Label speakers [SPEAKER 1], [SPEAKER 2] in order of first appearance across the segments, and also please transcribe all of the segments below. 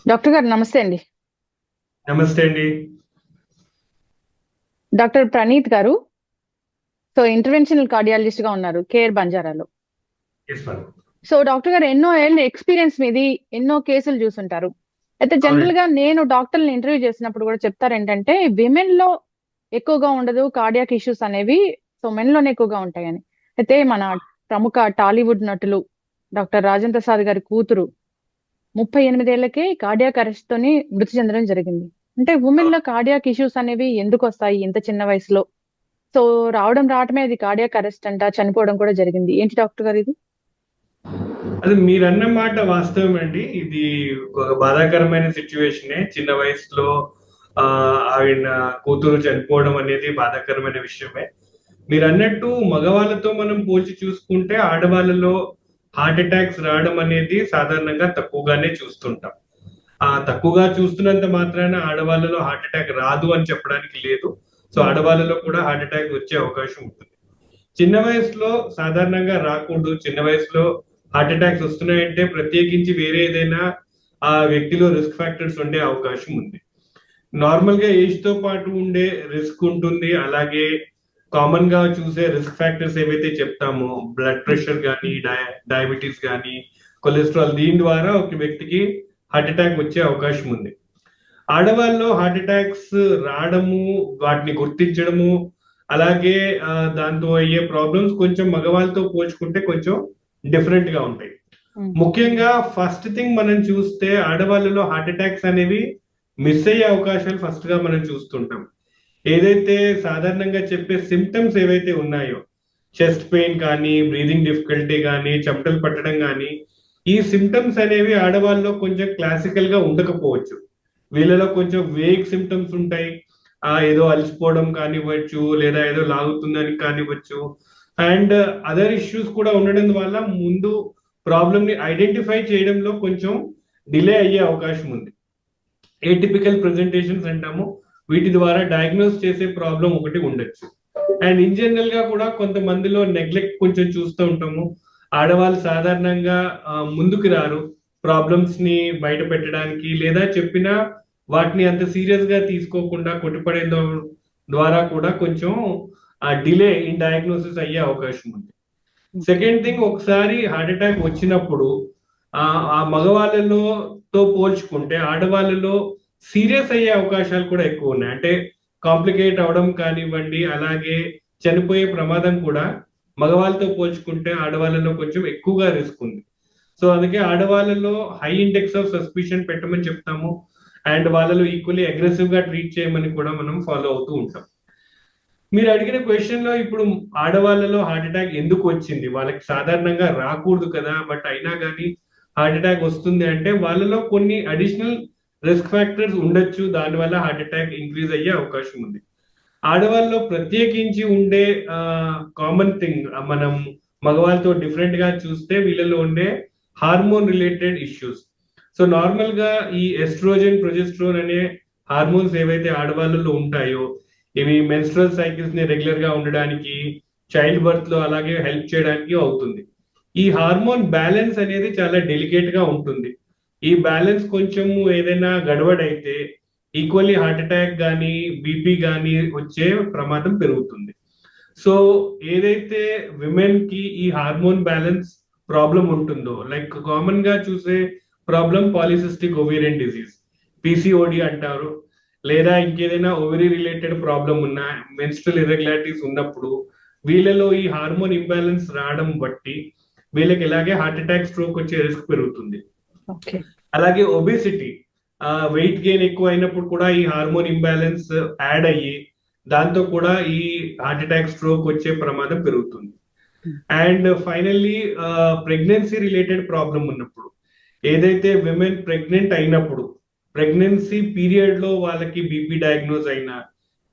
[SPEAKER 1] Doctor గారు నమస్తే అండి.
[SPEAKER 2] నమస్తే అండి.
[SPEAKER 1] డాక్టర్ ప్రణీత్ గారు. సో ఇంటర్వెన్షనల్ కార్డియాలజిస్ట్ గా ఉన్నారు కేర్ బంజారాలో.
[SPEAKER 2] Yes madam.
[SPEAKER 1] సో డాక్టర్ గారు ఎన్నో ఏళ్ళ ఎక్స్పీరియన్స్ మీది, ఎన్నో కేసులు చూసుంటారు. అయితే జనరల్
[SPEAKER 2] అవునండి.
[SPEAKER 1] గా నేను డాక్టర్ని ఇంటర్వ్యూ చేసినప్పుడు కూడా చెప్తారు ఏంటంటే విమెన్ లో ఎక్కువగా ఉండదు కార్డియాక్ ఇష్యూస్ అనేవి. సో మెన్ లోనే ఎక్కువగా ఉంటాయని. అయితే మన ప్రముఖ టాలీవుడ్ నటులు డాక్టర్ రాజేంద్ర ప్రసాద్ గారి కూతురు 38 ఏళ్లకే కార్డియాక్ అరెస్ట్ తోని మృతి చెందడం జరిగింది. అంటే ఉమెన్ లో కార్డియాక్ ఇష్యూస్ అనేవి ఎందుకు వస్తాయి ఇంత చిన్న వయసులో? సో రావడమే అది కార్డియాక్ అరెస్ట్ అంట, చనిపోవడం కూడా జరిగింది. ఏంటి డాక్టర్ గారు ఇది?
[SPEAKER 2] అది మీరన్న మాట వాస్తవం అండి. ఇది ఒక బాధాకరమైన సిచ్యువేషనే. చిన్న వయసులో ఆయన కూతురు చనిపోవడం అనేది బాధాకరమైన విషయమే. మీరు అన్నట్టు మగవాళ్ళతో మనం పోల్చి చూసుకుంటే ఆడవాళ్ళలో హార్ట్ అటాక్స్ రావడం అనేది సాధారణంగా తక్కువగానే చూస్తుంటాం. తక్కువగా చూస్తున్నంత మాత్రాన ఆడవాళ్ళలో హార్ట్ అటాక్ రాదు అని చెప్పడానికి లేదు. సో
[SPEAKER 1] ఉమ్,
[SPEAKER 2] ఆడవాళ్ళలో కూడా హార్ట్ అటాక్ వచ్చే అవకాశం ఉంటుంది. చిన్న వయసులో సాధారణంగా రాకూడదు. చిన్న వయసులో హార్ట్ అటాక్స్ వస్తున్నాయంటే ప్రత్యేకించి వేరే ఏదైనా ఆ వ్యక్తిలో రిస్క్ ఫ్యాక్టర్స్ ఉండే అవకాశం ఉంది. నార్మల్ గా ఏజ్ తో పాటు ఉండే రిస్క్ ఉంటుంది. అలాగే కామన్ గా చూసే రిస్క్ ఫ్యాక్టర్స్ ఏవైతే చెప్తామో బ్లడ్
[SPEAKER 1] ఉమ్,
[SPEAKER 2] ప్రెషర్ కానీ డయాబెటీస్ కానీ కొలెస్ట్రాల్, దీని ద్వారా ఒక వ్యక్తికి హార్ట్ అటాక్ వచ్చే అవకాశం ఉంది. ఆడవాళ్ళలో హార్ట్ అటాక్స్ రావడము, వాటిని గుర్తించడము, అలాగే దాంతో అయ్యే ప్రాబ్లమ్స్ కొంచెం మగవాళ్ళతో పోల్చుకుంటే కొంచెం డిఫరెంట్ గా ఉంటాయి.
[SPEAKER 1] ఉమ్,
[SPEAKER 2] ముఖ్యంగా ఫస్ట్ థింగ్ మనం చూస్తే ఆడవాళ్ళలో హార్ట్ అటాక్స్ అనేవి మిస్ అయ్యే అవకాశాలు ఫస్ట్ గా మనం చూస్తుంటాం. ఏదైతే సాధారణంగా చెప్పే సిమ్టమ్స్ ఏవైతే ఉన్నాయో, చెస్ట్ పెయిన్ కానీ, బ్రీదింగ్ డిఫికల్టీ కానీ, చెమటలు పట్టడం కానీ, ఈ సిమ్టమ్స్ అనేవి ఆడవాళ్ళలో కొంచెం క్లాసికల్ గా ఉండకపోవచ్చు. వీళ్ళలో కొంచెం వేగ్ సిమ్టమ్స్ ఉంటాయి. ఏదో అలసిపోవడం కానివ్వచ్చు, లేదా ఏదో లాగుతుందని కానివ్వచ్చు, అండ్ అదర్ ఇష్యూస్ కూడా ఉండడం వల్ల ముందు ప్రాబ్లమ్ ని ఐడెంటిఫై చేయడంలో కొంచెం డిలే అయ్యే అవకాశం ఉంది. ఏటిపికల్ ప్రెజెంటేషన్స్ అంటాము. వీటి ద్వారా డయాగ్నోస్ చేసే ప్రాబ్లం ఒకటి ఉండొచ్చు. అండ్ ఇన్ జనరల్ గా కూడా కొంతమందిలో నెగ్లెక్ట్ కొంచెం చూస్తూ ఉంటాము. ఆడవాళ్ళు సాధారణంగా ముందుకు రారు ప్రాబ్లమ్స్ ని బయట పెట్టడానికి, లేదా చెప్పినా వాటిని అంత సీరియస్ గా తీసుకోకుండా కొట్టిపడే ద్వారా కూడా కొంచెం డిలే ఇన్ డయాగ్నోసిస్ అయ్యే అవకాశం ఉంది.
[SPEAKER 1] ఓకే.
[SPEAKER 2] సెకండ్ థింగ్, ఒకసారి హార్ట్ అటాక్ వచ్చినప్పుడు ఆ ఆ మగవాళ్ళలో తో పోల్చుకుంటే ఆడవాళ్ళలో సీరియస్ అయ్యే అవకాశాలు కూడా ఎక్కువ ఉన్నాయి. అంటే కాంప్లికేట్ అవడం కానివ్వండి, అలాగే చనిపోయే ప్రమాదం కూడా మగవాళ్ళతో పోల్చుకుంటే ఆడవాళ్ళలో కొంచెం ఎక్కువగా రిస్క్ ఉంది. సో అందుకే ఆడవాళ్ళలో హై ఇండెక్స్ ఆఫ్ సస్పిషన్ పెట్టమని చెప్తాము. అండ్ వాళ్ళలో ఈక్వల్లీ అగ్రెసివ్ గా ట్రీట్ చేయమని కూడా మనం ఫాలో అవుతూ ఉంటాం. మీరు అడిగిన క్వశ్చన్ లో ఇప్పుడు ఆడవాళ్ళలో హార్ట్ అటాక్ ఎందుకు వచ్చింది, వాళ్ళకి సాధారణంగా రాకూడదు కదా, బట్ అయినా కానీ హార్ట్ అటాక్ వస్తుంది అంటే వాళ్ళలో కొన్ని అడిషనల్ రిస్క్ ఫ్యాక్టర్స్ ఉండొచ్చు. దానివల్ల హార్ట్ అటాక్ ఇంక్రీజ్ అయ్యే అవకాశం ఉంది. ఆడవాళ్ళలో ప్రత్యేకించి ఉండే కామన్ థింగ్, మనం మగవాళ్ళతో డిఫరెంట్ గా చూస్తే వీళ్ళలో ఉండే hormone related issues. So normal గా ఈ ఎస్ట్రోజన్, ప్రొజెస్ట్రోన్ అనే హార్మోన్స్ ఏవైతే ఆడవాళ్ళలో ఉంటాయో, ఇవి మెన్స్ట్రల్ సైకిల్స్ ని రెగ్యులర్ గా ఉండడానికి, చైల్డ్ బర్త్ లో అలాగే హెల్ప్ చేయడానికి అవుతుంది. ఈ హార్మోన్ బ్యాలెన్స్ అనేది చాలా డెలికేట్ గా ఉంటుంది. ఈ బ్యాలెన్స్ కొంచెము ఏదైనా గడబడైతే ఈక్వల్లీ హార్ట్ అటాక్ కానీ, బీపీ కానీ వచ్చే ప్రమాదం పెరుగుతుంది. సో ఏదైతే విమెన్ కి ఈ హార్మోన్ బ్యాలెన్స్ ప్రాబ్లం ఉంటుందో, లైక్ కామన్ గా చూసే problem polycystic ovarian disease, PCOD అంటారు, లేదా ఇంకేదైనా ఓవరీ రిలేటెడ్ ప్రాబ్లం ఉన్నా, మెన్స్ట్రల్ ఇర్రెగ్యులారిటీస్ ఉన్నప్పుడు వీళ్ళలో ఈ హార్మోన్ ఇంబ్యాలెన్స్ రావడం బట్టి వీళ్ళకి ఇలాగే హార్ట్ అటాక్, స్ట్రోక్ వచ్చే రిస్క్ పెరుగుతుంది.
[SPEAKER 1] ఓకే.
[SPEAKER 2] అలాగే ఒబేసిటీ, వెయిట్ గెయిన్ ఎక్కువ అయినప్పుడు కూడా ఈ హార్మోన్ ఇంబ్యాలెన్స్ యాడ్ అయ్యి దాంతో కూడా ఈ హార్ట్ అటాక్, స్ట్రోక్ వచ్చే ప్రమాదం పెరుగుతుంది.
[SPEAKER 1] Um,
[SPEAKER 2] and finally pregnancy related problem ఉన్నప్పుడు, ఏదైతే విమెన్ ప్రెగ్నెంట్ అయినప్పుడు ప్రెగ్నెన్సీ పీరియడ్ లో వాళ్ళకి బీపీ డయాగ్నోజ్ అయినా,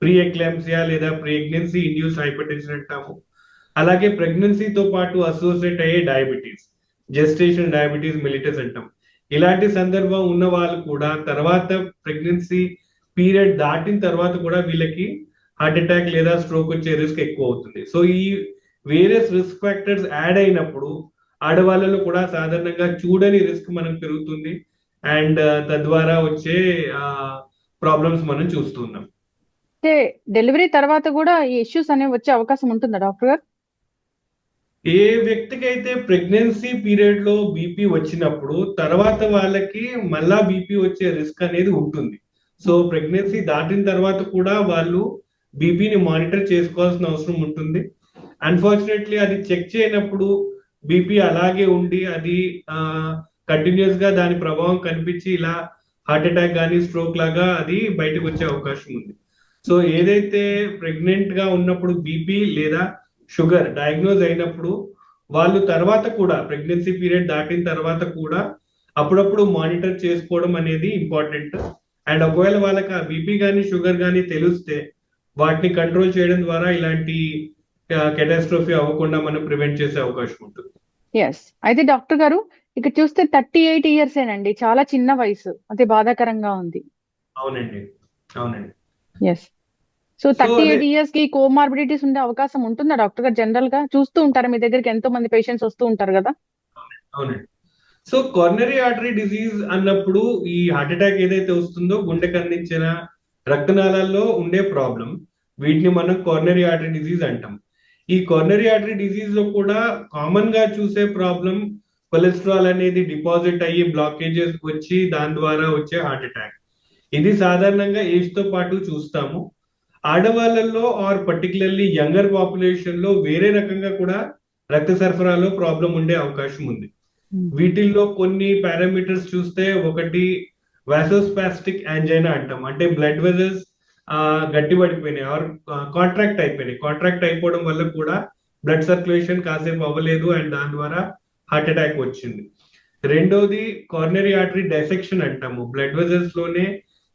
[SPEAKER 2] ప్రీ ఎక్లాంప్సియా లేదా ప్రెగ్నెన్సీ ఇండ్యూస్ హైపర్ టెన్షన్ అంటాము. అలాగే ప్రెగ్నెన్సీతో పాటు అసోసియేట్ అయ్యే డయాబెటీస్, జెస్టేషన్ డయాబెటీస్ మెలిటస్ అంటాం. ఇలాంటి సందర్భం ఉన్న వాళ్ళు కూడా తర్వాత ప్రెగ్నెన్సీ పీరియడ్ దాటిన తర్వాత కూడా వీళ్ళకి హార్ట్ అటాక్ లేదా స్ట్రోక్ వచ్చే రిస్క్ ఎక్కువ అవుతుంది. సో ఈ వేరియస్ రిస్క్ ఫ్యాక్టర్స్ యాడ్ అయినప్పుడు ఆడవాళ్ళలో కూడా సాధారణంగా చూడని రిస్క్ మనకు పెరుగుతుంది. అండ్ తద్వారా వచ్చే ప్రాబ్లమ్స్ మనం చూస్తున్నాం.
[SPEAKER 1] అంటే డెలివరీ తర్వాత కూడా ఈ ఇష్యూస్ అనేవి వచ్చే అవకాశం ఉంటుందా డాక్టర్ గారు?
[SPEAKER 2] ఏ వ్యక్తికి అయితే ప్రెగ్నెన్సీ పీరియడ్ లో బీపీ వచ్చినప్పుడు తర్వాత వాళ్ళకి మళ్ళా బీపీ వచ్చే రిస్క్ అనేది ఉంటుంది. సో ప్రెగ్నెన్సీ దాటిన తర్వాత కూడా వాళ్ళు బీపీని మానిటర్ చేసుకోవాల్సిన అవసరం ఉంటుంది. అన్ఫార్చునేట్లీ అది చెక్ చేయనప్పుడు బీపీ అలాగే ఉండి అది కంటిన్యూస్ గా దాని ప్రభావం కనిపించి ఇలా హార్ట్ అటాక్ కానీ స్ట్రోక్ లాగా అది బయటకు వచ్చే అవకాశం ఉంది. సో ఏదైతే ప్రెగ్నెంట్ గా ఉన్నప్పుడు బీపీ లేదా షుగర్ డయాగ్నోజ్ అయినప్పుడు వాళ్ళు తర్వాత కూడా ప్రెగ్నెన్సీ పీరియడ్ దాటిన తర్వాత కూడా అప్పుడప్పుడు మానిటర్ చేసుకోవడం అనేది ఇంపార్టెంట్. అండ్ ఒకవేళ వాళ్ళకి ఆ బీపీ కానీ షుగర్ కానీ తెలిస్తే వాటిని కంట్రోల్ చేయడం ద్వారా ఇలాంటి కెటాస్ట్రోఫీ అవ్వకుండా మనం ప్రివెంట్ చేసే అవకాశం ఉంటుంది.
[SPEAKER 1] ఎస్. అయితే డాక్టర్ గారు ఇక్కడ చూస్తే 38 ఇయర్సేనండి, చాలా చిన్న వయసు, అదే బాధాకరంగా ఉంది.
[SPEAKER 2] అవునండి, అవునండి.
[SPEAKER 1] ఎస్. సో
[SPEAKER 2] సో
[SPEAKER 1] 38 ఇయర్స్ కి కోమార్బిడిటీస్ ఉండే అవకాశం ఉంటుందా డాక్టర్ గారు? జనరల్ గా చూస్తూ ఉంటారు, మీ దగ్గరికి ఎంతో మంది పేషెంట్స్ వస్తూ ఉంటారు కదా.
[SPEAKER 2] అవునండి. సో కారోనరీ ఆర్టరీ డిసీజ్ అన్నప్పుడు ఈ హార్ట్ అటాక్ ఏదైతే వస్తుందో గుండెకి అందించిన రక్తనాళాల్లో ఉండే ప్రాబ్లం, వీటిని మనం కారోనరీ ఆర్టరీ డిసీజ్ అంటాం. ఈ కారోనరీ ఆర్టరీ డిసీజ్ లో కూడా కామన్ గా చూసే ప్రాబ్లం కొలెస్ట్రాల్ అనేది డిపాజిట్ అయ్యి బ్లాకేజెస్ వచ్చి దాని ద్వారా వచ్చే హార్ట్ అటాక్. ఇది సాధారణంగా ఏజ్ తో పాటు చూస్తాము. ఆడవాళ్ళలో ఆర్ పర్టికులర్లీ యంగర్ పాపులేషన్ లో వేరే రకంగా కూడా రక్త సరఫరాలో ప్రాబ్లం ఉండే అవకాశం ఉంది. వీటిల్లో కొన్ని పారామీటర్స్ చూస్తే ఒకటి వాసోస్పాస్టిక్ యాంజైనా అంటాం, అంటే బ్లడ్ వెజల్స్ గట్టి పడిపోయినాయి ఆర్ కాంట్రాక్ట్ అయిపోయినాయి. కాంట్రాక్ట్ అయిపోవడం వల్ల కూడా బ్లడ్ సర్క్యులేషన్ కాసేపు అవ్వలేదు అండ్ దాని ద్వారా హార్ట్ అటాక్ వచ్చింది. రెండోది కారోనరీ ఆర్టరీ డైసెక్షన్ అంటాము, బ్లడ్ వెజల్స్ లోనే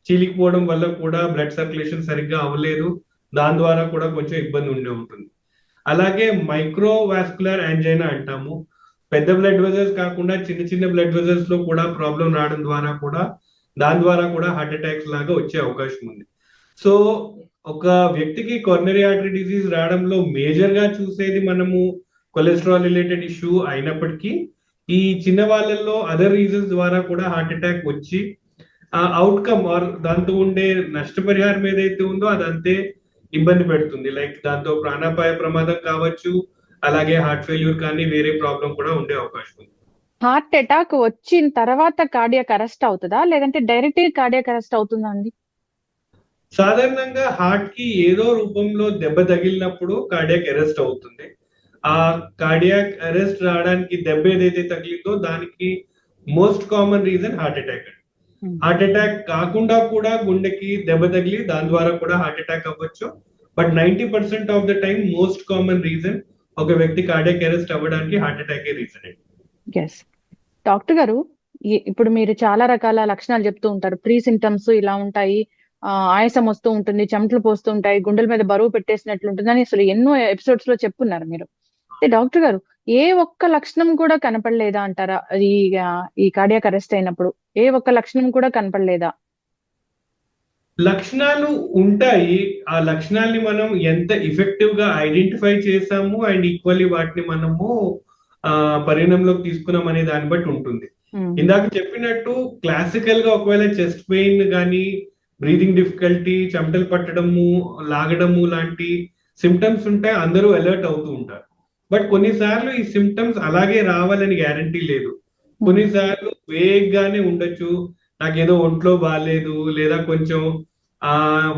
[SPEAKER 2] చీలికిపోవడం వల్ల కూడా బ్లడ్ సర్క్యులేషన్ సరిగ్గా అవ్వలేదు, దాని ద్వారా కూడా కొంచెం ఇబ్బంది ఉండే ఉంటుంది. అలాగే మైక్రోవాస్కులర్ యాంజైనా అంటాము, పెద్ద బ్లడ్ వెజల్స్ కాకుండా చిన్న చిన్న బ్లడ్ వెజల్స్ లో కూడా ప్రాబ్లం రావడం ద్వారా కూడా దాని ద్వారా కూడా హార్ట్ అటాక్స్ లాగా వచ్చే అవకాశం ఉంది. సో ఒక వ్యక్తికి కారోనరీ ఆర్టరీ డిసీజ్ రావడంలో మేజర్ గా చూసేది మనము కొలెస్ట్రాల్ రిలేటెడ్ ఇష్యూ అయినప్పటికీ ఈ చిన్న వాళ్ళల్లో అదర్ రీజన్స్ ద్వారా కూడా హార్ట్ అటాక్ వచ్చి ఆ అవుట్కమ్ ఆర్ దాంతో ఉండే నష్టపరిహారం ఏదైతే ఉందో అదంతే ఇబ్బంది పెడుతుంది. లైక్ దాంతో ప్రాణాపాయ ప్రమాదం కావచ్చు, అలాగే హార్ట్ ఫెయిల్యూర్ కానీ వేరే ప్రాబ్లం కూడా ఉండే అవకాశం ఉంది.
[SPEAKER 1] హార్ట్ అటాక్ వచ్చిన తర్వాత కార్డియాక్ అరెస్ట్ అవుతుందా, లేదంటే డైరెక్ట్ కార్డియాక్ అరెస్ట్ అవుతుందా అండి?
[SPEAKER 2] సాధారణంగా హార్ట్ కి ఏదో రూపంలో దెబ్బ తగిలినప్పుడు కార్డియాక్ అరెస్ట్ అవుతుంది. ఆ కార్డియాక్ అరెస్ట్ రావడానికి దెబ్బ ఏదైతే తగిలిందో దానికి most common reason heart attack. Heart attack కాకుండా కూడా గుండెకి దెబ్బ తగిలి దాని ద్వారా కూడా హార్ట్ అటాక్ అవ్వచ్చు. But 90% of the time most common reason ఒక వ్యక్తి కార్డియాక్ అరెస్ట్ అవ్వడానికి హార్ట్ అటాక్ రీజన్ అండి.
[SPEAKER 1] ఎస్. డాక్టర్ గారు, ఇప్పుడు మీరు చాలా రకాల లక్షణాలు చెప్తూ ఉంటారు, ప్రీ సింటమ్స్ ఇలా ఉంటాయి, ఆయాసం వస్తూ ఉంటుంది, చెమటలు పోస్తూ ఉంటాయి, గుండెల మీద బరువు పెట్టేసినట్లు ఉంటుంది అని అసలు ఎన్నో ఎపిసోడ్స్ లో చెప్పున్నారు మీరు. అంటే డాక్టర్ గారు, ఏ ఒక్క లక్షణం కూడా కనపడలేదా అంటారా ఈ కార్డియాక్ అరెస్ట్ అయినప్పుడు? ఏ ఒక్క లక్షణం కూడా కనపడలేదా?
[SPEAKER 2] లక్షణాలు ఉంటాయి. ఆ లక్షణాలని మనం ఎంత ఎఫెక్టివ్ గా ఐడెంటిఫై చేసాము అండ్ ఈక్వల్లీ వాటిని మనము పరిగణంలోకి తీసుకున్నాం అనే దాన్ని బట్టి ఉంటుంది. ఇందాక చెప్పినట్టు క్లాసికల్ గా ఒకవేళ చెస్ట్ పెయిన్ కానీ బ్రీదింగ్ డిఫికల్టీ, చెమటలు పట్టడము, లాగడము లాంటి సిమ్టమ్స్ ఉంటే అందరూ అలర్ట్ అవుతూ ఉంటారు. బట్ కొన్నిసార్లు ఈ సిమ్టమ్స్ అలాగే రావాలని గ్యారంటీ లేదు. కొన్నిసార్లు వేగ్గానే ఉండొచ్చు, నాకేదో ఒంట్లో బాగాలేదు, లేదా కొంచెం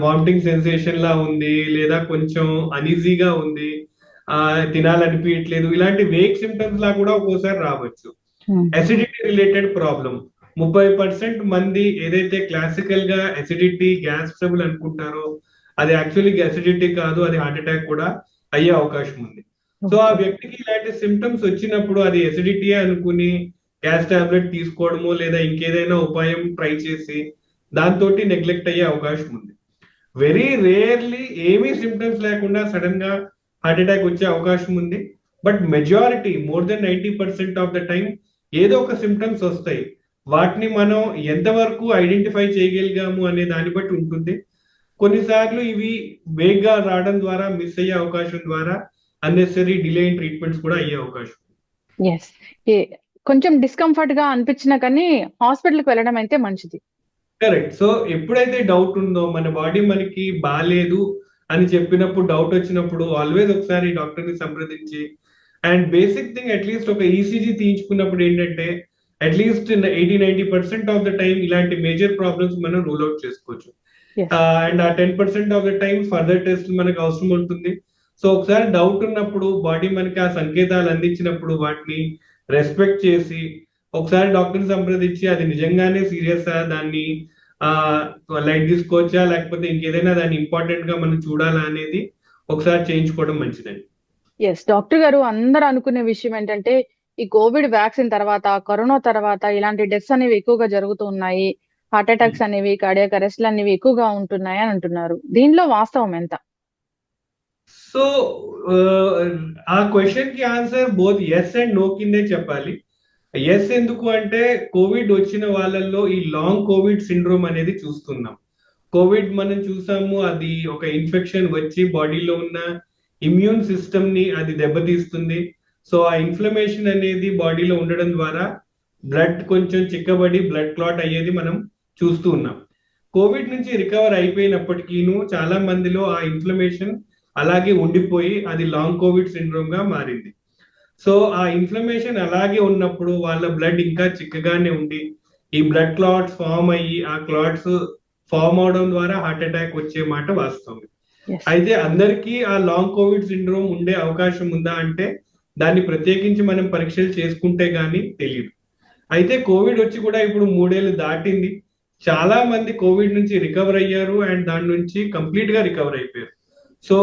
[SPEAKER 2] వామిటింగ్ సెన్సేషన్ లా ఉంది, లేదా కొంచెం అనీజీగా ఉంది, తినాలనిపించట్లేదు, ఇలాంటి వేగ్ సిమ్టమ్స్ లా కూడా ఒక్కోసారి రావచ్చు. అసిడిటీ రిలేటెడ్ ప్రాబ్లం 30% మంది ఏదైతే క్లాసికల్ గా అసిడిటీ, గ్యాస్ ట్రబుల్ అనుకుంటారో అది యాక్చువల్లీ అసిడిటీ కాదు, అది హార్ట్ అటాక్ కూడా అయ్యే అవకాశం ఉంది. సో ఆ వ్యక్తికి ఇలాంటి సిమ్టమ్స్ వచ్చినప్పుడు అది ఎసిడిటీ అనుకుని గ్యాస్ టాబ్లెట్ తీసుకోవడమో లేదా ఇంకేదైనా ఉపాయం ట్రై చేసి దాంతో నెగ్లెక్ట్ అయ్యే అవకాశం ఉంది. వెరీ రేర్లీ ఏమీ సిమ్టమ్స్ లేకుండా సడన్ గా హార్ట్ అటాక్ వచ్చే అవకాశం ఉంది. But majority more than 90% of the time ఏదో ఒక సిమ్టమ్స్ వస్తాయి. వాటిని మనం ఎంతవరకు ఐడెంటిఫై చేయగలిగాము అనే దాన్ని బట్టి ఉంటుంది. కొన్నిసార్లు ఇవి వేగ్గా రావడం ద్వారా మిస్ అయ్యే అవకాశం ద్వారా అన్నెసరీ డిలే ఇన్ ట్రీట్మెంట్స్ కూడా అయ్యే అవకాశం.
[SPEAKER 1] ఎస్. కొంచెం డిస్కంఫర్ట్ గా అనిపించినా కానీ హాస్పిటల్కి వెళ్ళడం అయితే మంచిది.
[SPEAKER 2] కరెక్ట్. సో ఎప్పుడైతే డౌట్ ఉందో మన బాడీ మనకి బాలేదు అని చెప్పినప్పుడు, డౌట్ వచ్చినప్పుడు ఆల్వేస్ ఒకసారి డాక్టర్ ని సంప్రదించి, అండ్ బేసిక్ థింగ్ అట్లీస్ట్ ఒక ఈసీజీ తీయించుకున్నప్పుడు ఏంటంటే అట్లీస్ట్ 80-90% ఆఫ్ ద టైం ఇలాంటి మేజర్ ప్రాబ్లమ్స్ మనం రూల్ అవుట్ చేసుకోవచ్చు.
[SPEAKER 1] Yes.
[SPEAKER 2] అండ్ ఆ 10% of the time further test మనకు అవసరం ఉంటుంది. సో ఒకసారి డౌట్ ఉన్నప్పుడు బాడీ మనకి ఆ సంకేతాలు అందించినప్పుడు వాటిని రెస్పెక్ట్ చేసి ఒకసారి డాక్టర్ని సంప్రదించి అది నిజంగానే సీరియస్ దాన్ని లైట్ తీసుకోవచ్చా లేకపోతే ఇంకేదైనా దాన్ని ఇంపార్టెంట్ గా మనం చూడాలా అనేది ఒకసారి చేయించుకోవడం మంచిదండి.
[SPEAKER 1] ఎస్ డాక్టర్ గారు, అందరూ అనుకునే విషయం ఏంటంటే ఈ కోవిడ్ వ్యాక్సిన్ తర్వాత, కరోనా తర్వాత ఇలాంటి డెత్స్ అనేవి ఎక్కువగా జరుగుతూ ఉన్నాయి, హార్ట్ అటాక్స్ అనేవి, కార్డియాక్ అరెస్ట్లు అనేవి ఎక్కువగా ఉంటున్నాయి అని అంటున్నారు. దీనిలో వాస్తవం ఎంత?
[SPEAKER 2] సో ఆ క్వశ్చన్ కి answer both yes and no కిందే చెప్పాలి. ఎస్ ఎందుకు అంటే కోవిడ్ వచ్చిన వాళ్ళల్లో ఈ లాంగ్ కోవిడ్ సిండ్రోమ్ అనేది చూస్తున్నాం. కోవిడ్ మనం చూసాము, అది ఒక ఇన్ఫెక్షన్ వచ్చి బాడీలో ఉన్న ఇమ్యూన్ సిస్టమ్ ని అది దెబ్బతీస్తుంది. సో ఆ ఇన్ఫ్లమేషన్ అనేది బాడీలో ఉండడం ద్వారా బ్లడ్ కొంచెం చిక్కబడి బ్లడ్ క్లాట్ అయ్యేది మనం చూస్తూ ఉన్నాం. కోవిడ్ నుంచి రికవర్ అయిపోయినప్పటికీను చాలా మందిలో ఆ ఇన్ఫ్లమేషన్ అలాగే ఉండిపోయి అది లాంగ్ కోవిడ్ సిండ్రోమ్ గా మారింది. సో ఆ ఇన్ఫ్లమేషన్ అలాగే ఉన్నప్పుడు వాళ్ళ బ్లడ్ ఇంకా చిక్కగానే ఉండి ఈ బ్లడ్ క్లాట్స్ ఫామ్ అయ్యి ఆ క్లాట్స్ ఫామ్ అవడం ద్వారా హార్ట్ అటాక్ వచ్చే మాట వాస్తవం.
[SPEAKER 1] Yes.
[SPEAKER 2] అయితే అందరికీ ఆ లాంగ్ కోవిడ్ సిండ్రోమ్ ఉండే అవకాశం ఉందా అంటే దాన్ని ప్రత్యేకించి మనం పరీక్షలు చేసుకుంటే గానీ తెలియదు. అయితే కోవిడ్ వచ్చి కూడా ఇప్పుడు 3 ఏళ్ళు దాటింది. చాలా మంది కోవిడ్ నుంచి రికవర్ అయ్యారు అండ్ దాని నుంచి కంప్లీట్ గా రికవర్ అయిపోయారు. So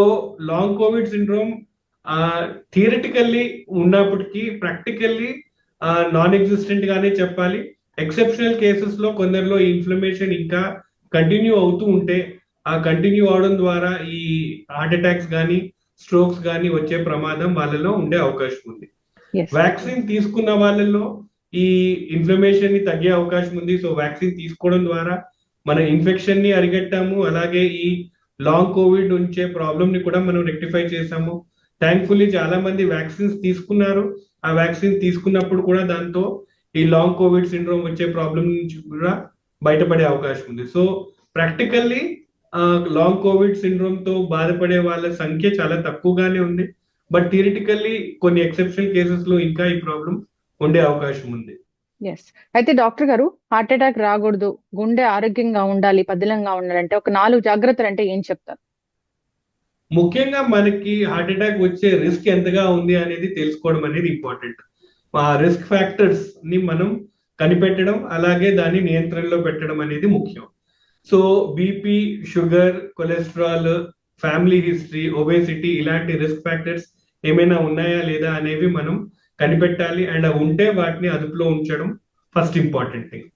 [SPEAKER 2] long Covid syndrome theoretically ఉన్నప్పటికీ ప్రాక్టికల్లీ నాన్ ఎగ్జిస్టెంట్ గానే చెప్పాలి. ఎక్సెప్షనల్ కేసెస్ లో కొందరిలో ఇన్ఫ్లమేషన్ ఇంకా కంటిన్యూ అవుతూ ఉంటే ఆ కంటిన్యూ అవడం ద్వారా ఈ హార్ట్ అటాక్స్ కానీ స్ట్రోక్స్ కానీ వచ్చే ప్రమాదం వాళ్ళలో ఉండే అవకాశం ఉంది.
[SPEAKER 1] Yes.
[SPEAKER 2] వ్యాక్సిన్ తీసుకున్న వాళ్ళలో ఈ ఇన్ఫ్లమేషన్ ని తగ్గే అవకాశం ఉంది. సో వ్యాక్సిన్ తీసుకోవడం ద్వారా మన ఇన్ఫెక్షన్ ని అరిగట్టాము, అలాగే ఈ లాంగ్ కోవిడ్ ఉంచే ప్రాబ్లమ్ ని కూడా మనం రెక్టిఫై చేసాము. థ్యాంక్ఫుల్లీ చాలా మంది వ్యాక్సిన్స్ తీసుకున్నారు. ఆ వ్యాక్సిన్ తీసుకున్నప్పుడు కూడా దాంతో ఈ లాంగ్ కోవిడ్ సిండ్రోమ్ వచ్చే ప్రాబ్లం నుంచి కూడా బయటపడే అవకాశం ఉంది. So practically long Covid syndrome తో బాధపడే వాళ్ళ సంఖ్య చాలా తక్కువగానే ఉంది. బట్ థియరిటికల్లీ కొన్ని ఎక్సెప్షనల్ కేసెస్ లో ఇంకా ఈ ప్రాబ్లం ఉండే అవకాశం ఉంది.
[SPEAKER 1] ఎస్. అయితే డాక్టర్ గారు, హార్ట్ అటాక్ రాకూడదు, గుండె ఆరోగ్యంగా ఉండాలి, పదిలంగా ఉండాలంటే ఒక 4 జాగ్రత్తలు అంటే ఏం చెప్తారు?
[SPEAKER 2] ముఖ్యంగా మనకి హార్ట్ అటాక్ వచ్చే రిస్క్ ఎంతగా ఉంది అనేది తెలుసుకోవడం అనేది ఇంపార్టెంట్. ఆ రిస్క్ ఫ్యాక్టర్స్ ని మనం కనిపెట్టడం అలాగే దాన్ని నియంత్రణలో పెట్టడం అనేది ముఖ్యం. So BP, sugar, cholesterol, family history, obesity ఇలాంటి రిస్క్ ఫ్యాక్టర్స్ ఏమైనా ఉన్నాయా లేదా అనేవి మనం కనిపెట్టాలి. అండ్ అవి ఉంటే వాటిని అదుపులో ఉంచడం ఫస్ట్ ఇంపార్టెంట్ థింగ్.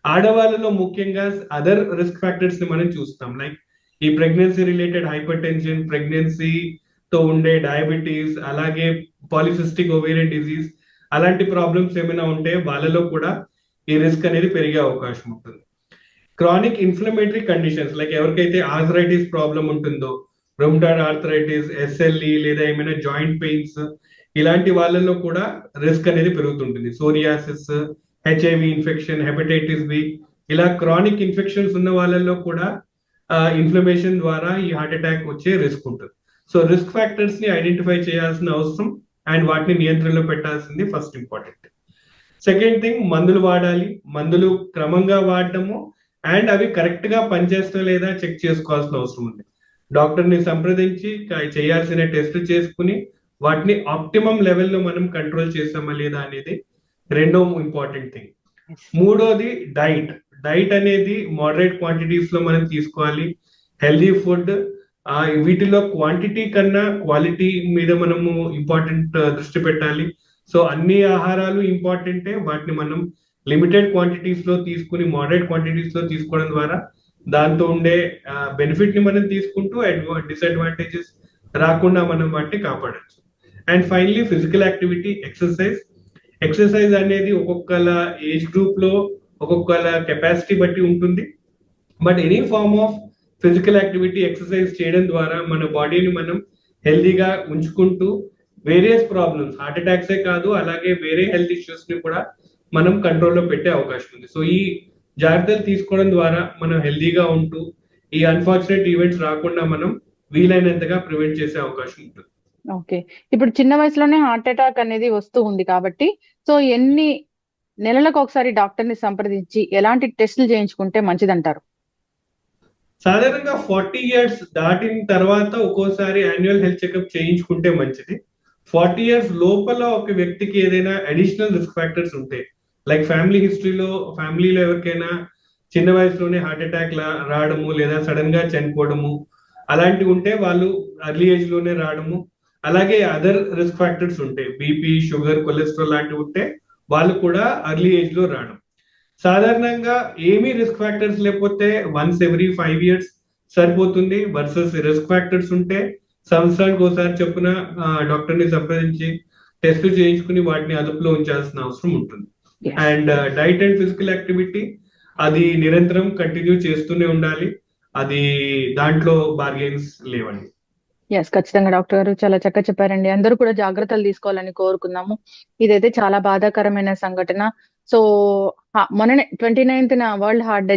[SPEAKER 2] ఆడవాళ్ళలో ముఖ్యంగా అదర్ రిస్క్ ఫ్యాక్టర్స్ ని మనం చూస్తాం. లైక్ ఈ ప్రెగ్నెన్సీ రిలేటెడ్ హైపర్ టెన్షన్, ప్రెగ్నెన్సీతో ఉండే డయాబెటీస్, అలాగే పాలిసిస్టిక్ ఓవేరియన్ డిజీజ్ అలాంటి ప్రాబ్లమ్స్ ఏమైనా ఉంటే వాళ్ళలో కూడా ఈ రిస్క్ అనేది పెరిగే అవకాశం ఉంటుంది. క్రానిక్ ఇన్ఫ్లమేటరీ కండిషన్స్ లైక్ ఎవరికైతే ఆర్థరైటిస్ ప్రాబ్లం ఉంటుందో, రొమటాయిడ్ ఆర్థరైటిస్, ఎస్ఎల్ఈ లేదా ఏమైనా జాయింట్ పెయిన్స్ ఇలాంటి వాళ్ళలో కూడా రిస్క్ అనేది పెరుగుతుంటుంది. Psoriasis, HIV infection, hepatitis B ఇలా క్రానిక్ ఇన్ఫెక్షన్స్ ఉన్న వాళ్ళలో కూడా ఇన్ఫ్లమేషన్ ద్వారా ఈ హార్ట్ అటాక్ వచ్చే రిస్క్ ఉంటుంది. సో రిస్క్ ఫ్యాక్టర్స్ ని ఐడెంటిఫై చేయాల్సిన అవసరం అండ్ వాటిని నియంత్రణలో పెట్టాల్సింది ఫస్ట్ ఇంపార్టెంట్. సెకండ్ థింగ్, మందులు వాడాలి. మందులు క్రమంగా వాడటము అండ్ అవి కరెక్ట్ గా పనిచేస్తా లేదా చెక్ చేసుకోవాల్సిన అవసరం ఉంది. డాక్టర్ ని సంప్రదించి చేయాల్సిన టెస్ట్ చేసుకుని వాటిని ఆప్టిమం లెవెల్లో మనం కంట్రోల్ చేసామా లేదా అనేది రెండో ఇంపార్టెంట్ థింగ్. మూడోది డైట్. డైట్ అనేది మోడరేట్ క్వాంటిటీస్ లో మనం తీసుకోవాలి. హెల్దీ ఫుడ్, వీటిలో క్వాంటిటీ కన్నా క్వాలిటీ మీద మనము ఇంపార్టెంట్ దృష్టి పెట్టాలి. సో అన్ని ఆహారాలు ఇంపార్టెంటే, వాటిని మనం లిమిటెడ్ క్వాంటిటీస్ లో తీసుకుని మోడరేట్ క్వాంటిటీస్ లో తీసుకోవడం ద్వారా దాంతో ఉండే బెనిఫిట్ ని మనం తీసుకుంటూ డిసడ్వాంటేజెస్ రాకుండా మనం వాటిని కాపాడచ్చు. And finally physical activity, exercise. Exercise అనేది ఒక్కొక్కల ఏజ్ గ్రూప్ లో ఒక్కొక్కల కెపాసిటీ బట్టి ఉంటుంది. But any form of physical activity, exercise చేయడం ద్వారా మన బాడీని మనం హెల్దీగా ఉంచుకుంటూ వేరియస్ ప్రాబ్లమ్స్, హార్ట్ అటాక్సే కాదు అలాగే వేరే హెల్త్ ఇష్యూస్ ని కూడా మనం కంట్రోల్లో పెట్టే అవకాశం ఉంది. సో ఈ జాగ్రత్తలు తీసుకోవడం ద్వారా మనం హెల్తీగా ఉంటూ ఈ అన్ఫార్చునేట్ ఈవెంట్స్ రాకుండా మనం వీలైనంతగా ప్రివెంట్ చేసే అవకాశం ఉంటుంది.
[SPEAKER 1] ఓకే. ఇప్పుడు చిన్న వయసులోనే హార్ట్ అటాక్ అనేది వస్తూ ఉంది కాబట్టి సో ఎన్ని నెలలకు ఒకసారి డాక్టర్ ని సంప్రదించి ఎలాంటి టెస్టులు చేయించుకుంటే మంచిదంటారు?
[SPEAKER 2] సాధారణంగా 40 ఇయర్స్ దాటిన తర్వాత ఒక్కోసారి యాన్యువల్ హెల్త్ చెకప్ చేయించుకుంటే మంచిది. 40 ఇయర్స్ లోపల ఒక వ్యక్తికి ఏదైనా అడిషనల్ రిస్క్ ఫ్యాక్టర్స్ ఉంటే, లైక్ ఫ్యామిలీలో ఎవరికైనా చిన్న వయసులోనే హార్ట్ అటాక్ రావడము లేదా సడన్ గా చనిపోవడము అలాంటివి ఉంటే వాళ్ళు అర్లీ ఏజ్ లోనే రావడము, అలాగే అదర్ రిస్క్ ఫ్యాక్టర్స్ ఉంటాయి, బీపీ, షుగర్, కొలెస్ట్రాల్ లాంటివి ఉంటే వాళ్ళు కూడా అర్లీ ఏజ్ లో రావడం. సాధారణంగా ఏమీ రిస్క్ ఫ్యాక్టర్స్ లేకపోతే వన్స్ ఎవ్రీ 5 ఇయర్స్ సరిపోతుంది. వర్సెస్ రిస్క్ ఫ్యాక్టర్స్ ఉంటే సంవత్సరానికి ఒకసారి చొప్పున డాక్టర్ ని సంప్రదించి టెస్టులు చేయించుకుని వాటిని అదుపులో ఉంచాల్సిన అవసరం ఉంటుంది.
[SPEAKER 1] Yes.
[SPEAKER 2] And diet and physical activity అది నిరంతరం కంటిన్యూ చేస్తూనే ఉండాలి. అది దాంట్లో బార్గెన్స్ లేవండి.
[SPEAKER 1] ఎస్, ఖచ్చితంగా డాక్టర్ గారు చాలా చక్కగా చెప్పారండి. అందరూ కూడా జాగ్రత్తలు తీసుకోవాలని కోరుకుందాము. ఇదైతే చాలా బాధాకరమైన సంఘటన. సో మొన్ననే 29th వరల్డ్ హార్ట్ డే